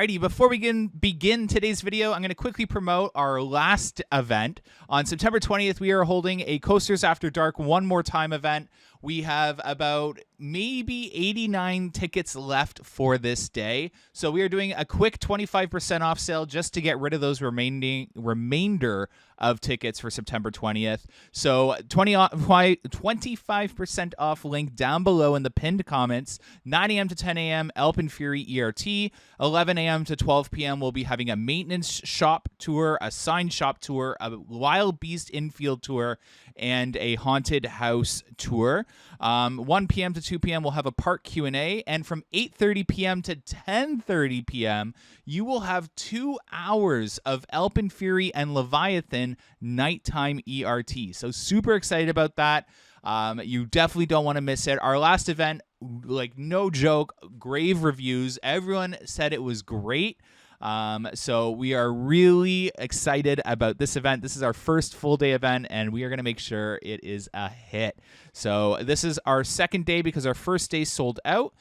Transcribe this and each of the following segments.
Alrighty, before we begin today's video, I'm going to quickly promote our last event. On September 20th, we are holding a Coasters After Dark One More Time event. We have about maybe 89 tickets left for this day. So we are doing a quick 25% off sale just to get rid of those remainder of tickets for September 20th. So 25% off link down below in the pinned comments. 9 a.m. to 10 a.m. AlpenFury ERT. 11 a.m. to 12 p.m. we'll be having a maintenance shop tour, a sign shop tour, a wild beast infield tour, and a haunted house tour. 1 p.m. to 2 p.m. we'll have a park Q&A, and from 8:30 p.m. to 10:30 p.m. you will have 2 hours of AlpenFury and Leviathan nighttime ERT. So super excited about that. You definitely don't want to miss it. Our last event, like no joke, grave reviews. Everyone said it was great. So we are really excited about this event. This is our first full day event, and we are going to make sure it is a hit. So this is our second day because our first day sold out.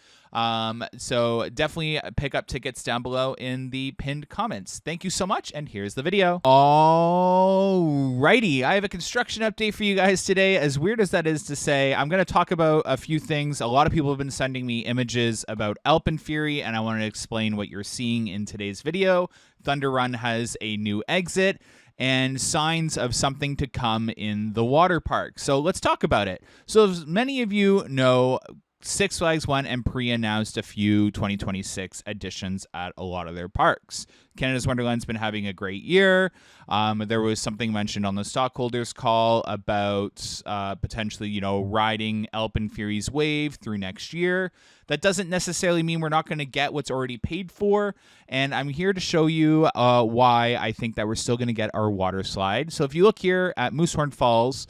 So definitely pick up tickets down below in the pinned comments. Thank you so much, and here's the video. Alrighty, I have a construction update for you guys today. As weird as that is to say, I'm going to talk about a few things. A lot of people have been sending me images about AlpenFury, and I want to explain what you're seeing in today's video. Thunder Run has a new exit and signs of something to come in the water park. So let's talk about it. So as many of you know, Six Flags went and pre-announced a few 2026 additions at a lot of their parks. Canada's Wonderland's been having a great year. There was something mentioned on the stockholders call about potentially, riding AlpenFury's wave through next year. That doesn't necessarily mean we're not going to get what's already paid for, and I'm here to show you why I think that we're still going to get our water slide. So if you look here at Moosehorn Falls,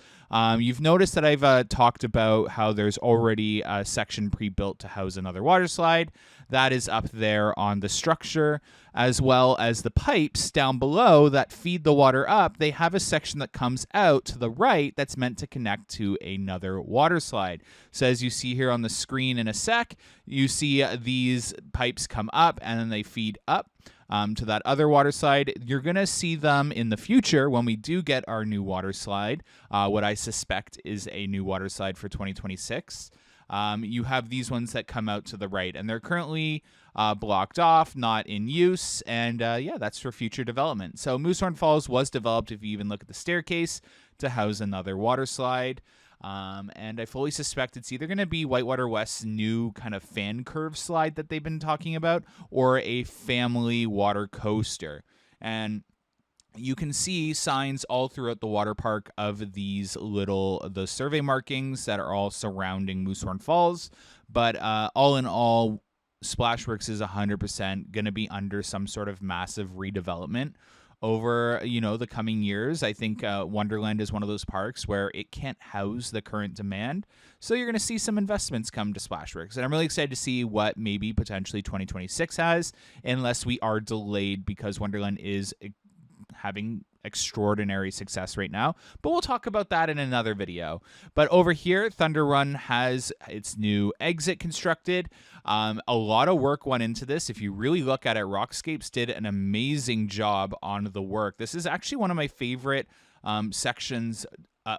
you've noticed that I've talked about how there's already a section pre-built to house another water slide. That is up there on the structure, as well as the pipes down below that feed the water up. They have a section that comes out to the right that's meant to connect to another water slide. So as you see here on the screen in a sec, you see these pipes come up and then they feed up to that other water slide. You're going to see them in the future when we do get our new water slide, what I suspect is a new water slide for 2026. You have these ones that come out to the right, and they're currently blocked off, not in use, and yeah, that's for future development. So Moosehorn Falls was developed, if you even look at the staircase, to house another water slide. And I fully suspect it's either going to be Whitewater West's new kind of fan curve slide that they've been talking about, or a family water coaster. And you can see signs all throughout the water park of these the survey markings that are all surrounding Moosehorn Falls. But all in all, Splashworks is 100% going to be under some sort of massive redevelopment over, the coming years. I think Wonderland is one of those parks where it can't house the current demand. So you're going to see some investments come to Splashworks. And I'm really excited to see what maybe potentially 2026 has, unless we are delayed because Wonderland is having extraordinary success right now, but we'll talk about that in another video. But over here, Thunder Run has its new exit constructed. A lot of work went into this. If you really look at it, Rockscapes did an amazing job on the work. This is actually one of my favorite sections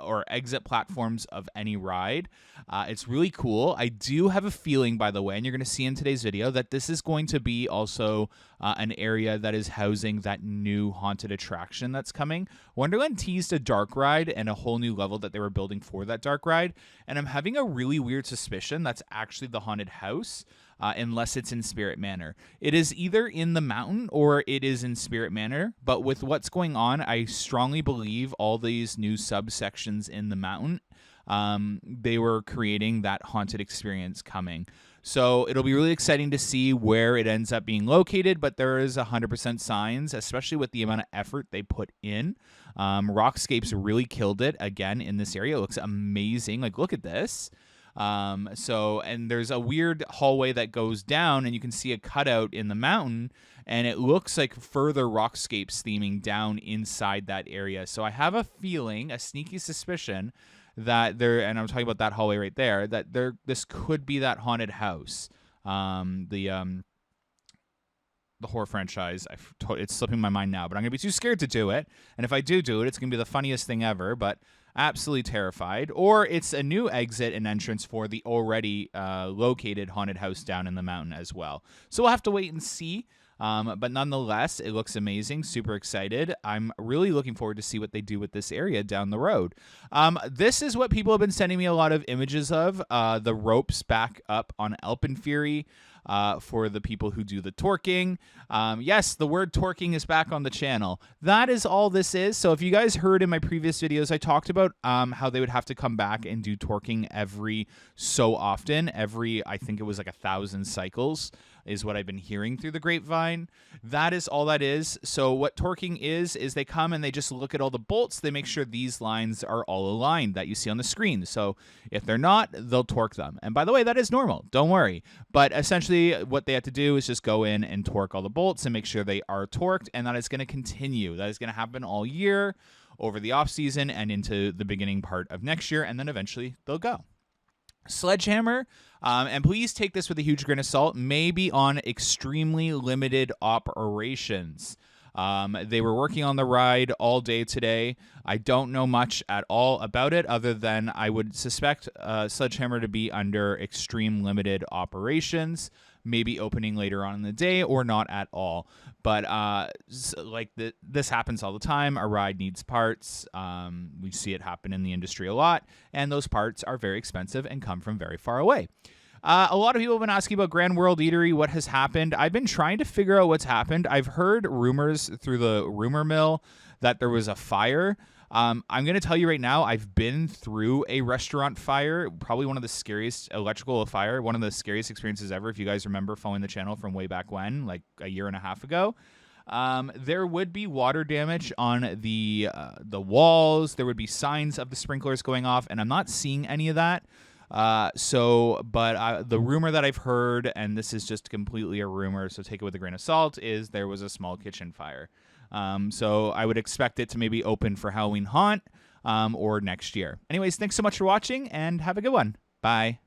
or exit platforms of any ride. It's really cool. I do have a feeling, by the way, and you're going to see in today's video, that this is going to be also an area that is housing that new haunted attraction that's coming. Wonderland teased a dark ride and a whole new level that they were building for that dark ride, and I'm having a really weird suspicion that's actually the haunted house. Unless it's in Spirit Manor. It is either in the mountain or it is in Spirit Manor, but with what's going on, I strongly believe all these new subsections in the mountain, they were creating that haunted experience coming. So it'll be really exciting to see where it ends up being located, but there is 100% signs, especially with the amount of effort they put in. Rockscapes really killed it again in this area. It looks amazing. Like, look at this. And there's a weird hallway that goes down, and you can see a cutout in the mountain, and it looks like further Rockscapes theming down inside that area. So I have a feeling, a sneaky suspicion, that and I'm talking about that hallway right there, that this could be that haunted house. the horror franchise. It's slipping my mind now, but I'm going to be too scared to do it. And if I do it, it's going to be the funniest thing ever, but absolutely terrified. Or it's a new exit and entrance for the already located haunted house down in the mountain as well. So we'll have to wait and see. But nonetheless, it looks amazing. Super excited. I'm really looking forward to see what they do with this area down the road. This is what people have been sending me a lot of images of. The ropes back up on AlpenFury. For the people who do the torquing. Yes, the word torquing is back on the channel. That is all this is. So if you guys heard in my previous videos, I talked about how they would have to come back and do torquing every so often. I think it was like 1,000 cycles is what I've been hearing through the grapevine. That is all that is. So what torquing is they come and they just look at all the bolts. They make sure these lines are all aligned that you see on the screen. So if they're not, they'll torque them. And by the way, that is normal. Don't worry. But essentially what they have to do is just go in and torque all the bolts and make sure they are torqued. And that is going to continue. That is going to happen all year over the off season and into the beginning part of next year. And then eventually they'll go. Sledgehammer, and please take this with a huge grain of salt, may be on extremely limited operations. They were working on the ride all day today. I don't know much at all about it other than I would suspect Sledgehammer to be under extreme limited operations, maybe opening later on in the day or not at all. But this happens all the time. A ride needs parts. We see it happen in the industry a lot, and those parts are very expensive and come from very far away. A lot of people have been asking about Grand World Eatery, what has happened. I've been trying to figure out what's happened. I've heard rumors through the rumor mill that there was a fire. I'm going to tell you right now, I've been through a restaurant fire, probably one of the scariest electrical fire, one of the scariest experiences ever. If you guys remember following the channel from way back when, like a year and a half ago. There would be water damage on the walls. There would be signs of the sprinklers going off, and I'm not seeing any of that. But the rumor that I've heard, and this is just completely a rumor, so take it with a grain of salt, is there was a small kitchen fire. So I would expect it to maybe open for Halloween Haunt, or next year. Anyways, thanks so much for watching and have a good one. Bye.